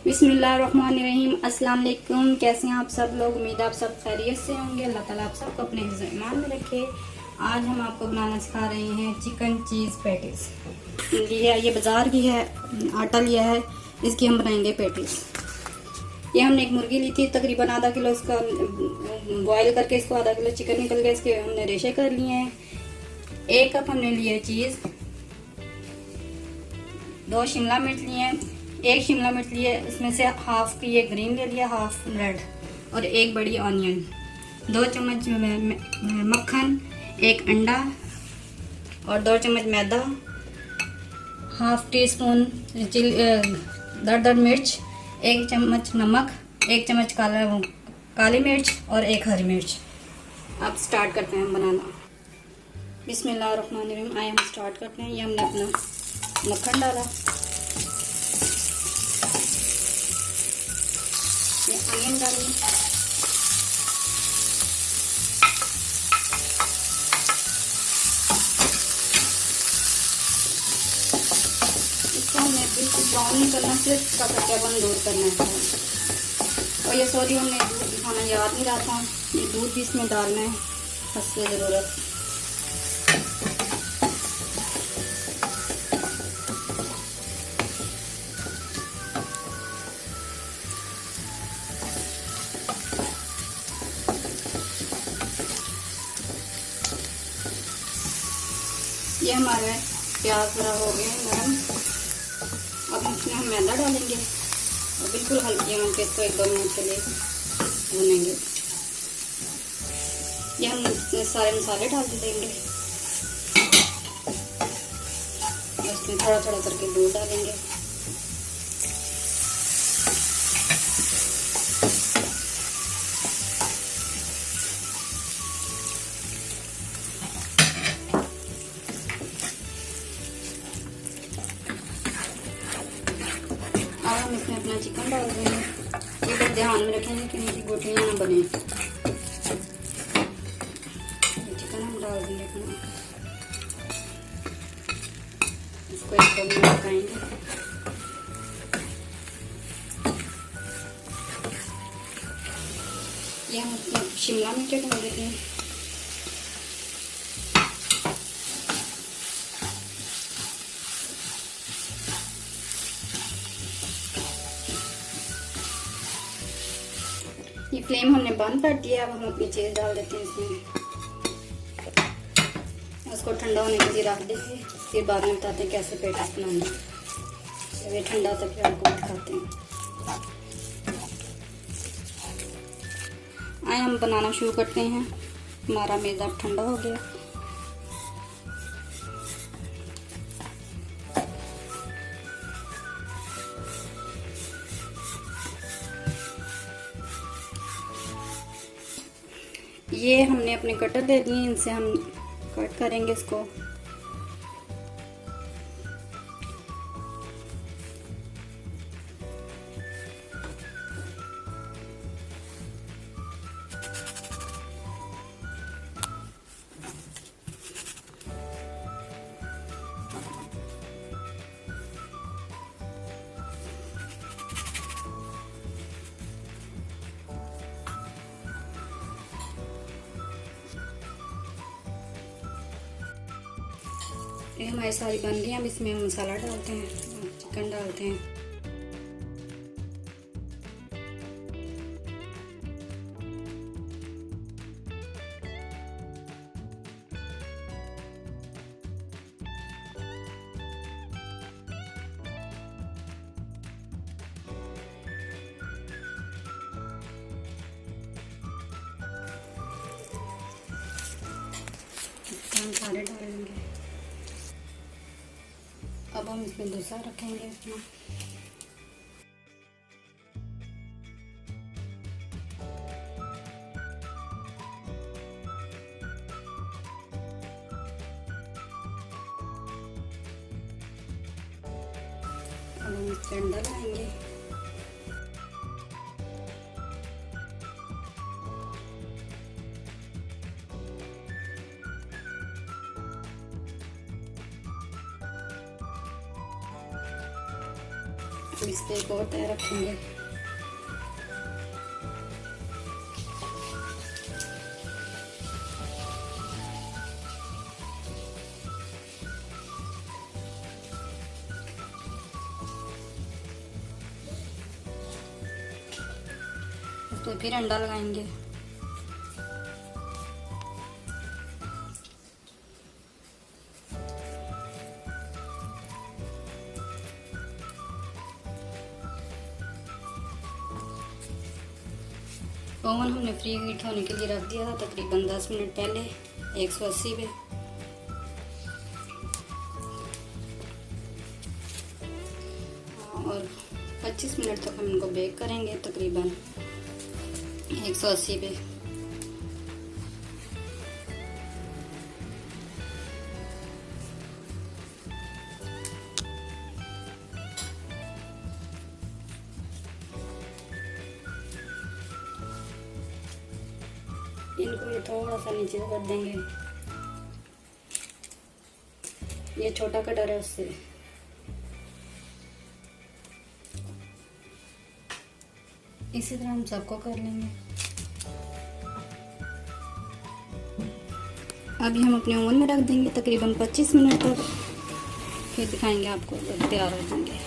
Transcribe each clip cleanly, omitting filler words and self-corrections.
बिस्मिल्लाहिर्रहमानिर्रहीम। अस्सलाम वालेकुम। कैसे हैं आप सब लोग? उम्मीद आप सब खैरियत से होंगे। अल्लाह ताला आप सबको अपने हिफ्ज़ ईमान में रखे। आज हम आपको बनाना सिखा रहे हैं चिकन चीज़ पैटीज़। ये बाज़ार की है, आटा लिया है, इसकी हम बनाएंगे पैटीज़। ये हमने एक मुर्गी ली थी, तकरीबन आधा किलो। इसका बॉयल करके इसको आधा किलो चिकन निकल गया, इसके हमने रेशे कर लिए हैं। 1 कप हमने लिए चीज़, 2 शिमला मिर्च लिए हैं, 1 शिमला मिर्च लिए, उसमें से हाफ की ये ग्रीन ले लिया, हाफ रेड, और 1 बड़ी ऑनियन, 2 चम्मच मक्खन, 1 अंडा और 2 चम्मच मैदा, हाफ टी स्पून दरदर मिर्च, 1 चम्मच नमक, 1 चम्मच काली मिर्च और 1 हरी मिर्च। अब स्टार्ट करते हैं बनाना। बिस्मिल्लाहिर्रहमानिर्रहीम। आए हम स्टार्ट करते हैं। ये हमने अपना मक्खन डाला, ये अनियन डाली, इसको हमने बिल्कुल ब्राउन नहीं करना, सिर्फ इसका कच्चापन दूर करना है। और ये सॉरी हमने दूध दिखाना याद नहीं रहा था, ये दूध भी इसमें डालना है हस्बे ज़रूरत। ये हमारे प्याज थोड़ा हो गए नरम। अब इसमें हम मैदा डालेंगे और बिल्कुल हल्की हम इसको 1-2 मिनट के लिए भूनेंगे। ये हम इसमें सारे मसाले डाल देंगे और इसमें थोड़ा थोड़ा करके दूध डालेंगे। अब हम इसमें अपना चिकन डाल देंगे। ये बस ध्यान में रखेंगे कि इनकी गोटियाँ ना बने। चिकन हम डाल देंगे अपना, इसको 1-2 मिनट पकाएंगे। ये हम उसमें शिमला मिर्च डाल देते हैं। ये फ्लेम हमने बंद कर दिया। अब हम अपनी चीज़ डाल देते हैं इसमें, उसको ठंडा होने के लिए रख देंगे। फिर बाद में बताते हैं कैसे पैटीज़ बनाना है। ये ठंडा तक फिर आपको दिखाते हैं। आए हम बनाना शुरू करते हैं। हमारा मैदा अब ठंडा हो गया। ये हमने अपने कटर दे दिए, इनसे हम कट करेंगे इसको। ये हमारी सारी बन गई। अब इसमें हम मसाला डालते हैं, चिकन डालते हैं। हम सारे डालेंगे। अब हम इसमें दूसरा रखेंगे अपना। अब हम इसके अंडा लाएंगे। तो इस पर एक और तय रखेंगे। तो फिर अंडा लगाएंगे। ओवन हमने फ्री हीट होने के लिए रख दिया था तकरीबन 10 मिनट पहले 180 पे। और 25 मिनट तक हम इनको बेक करेंगे तकरीबन 180 पे। इनको ये थोड़ा सा नीचे कर देंगे, ये छोटा कटर है उससे। इसी तरह हम सबको कर लेंगे। अभी हम अपने ओवन में रख देंगे तकरीबन 25 मिनट तक, फिर दिखाएंगे आपको जब तैयार हो जाएंगे।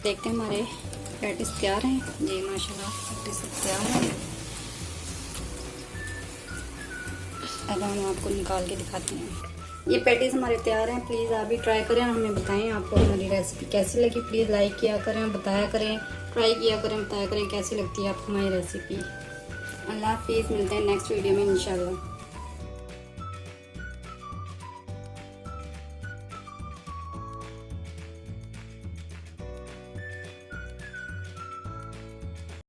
देखते हैं हमारे पैटीज तैयार हैं। ये माशाल्लाह पैटीज तैयार है। अब हम आपको निकाल के दिखाते हैं। ये पैटीज हमारे तैयार हैं। प्लीज़ आप भी ट्राई करें, हमें बताएं आपको हमारी रेसिपी कैसी लगी। प्लीज़ लाइक किया करें, बताया करें, ट्राई किया करें, बताया करें कैसी लगती है आपको हमारी रेसिपी। अल्लाह हाफिज़, मिलते हैं नेक्स्ट वीडियो में इंशाल्लाह।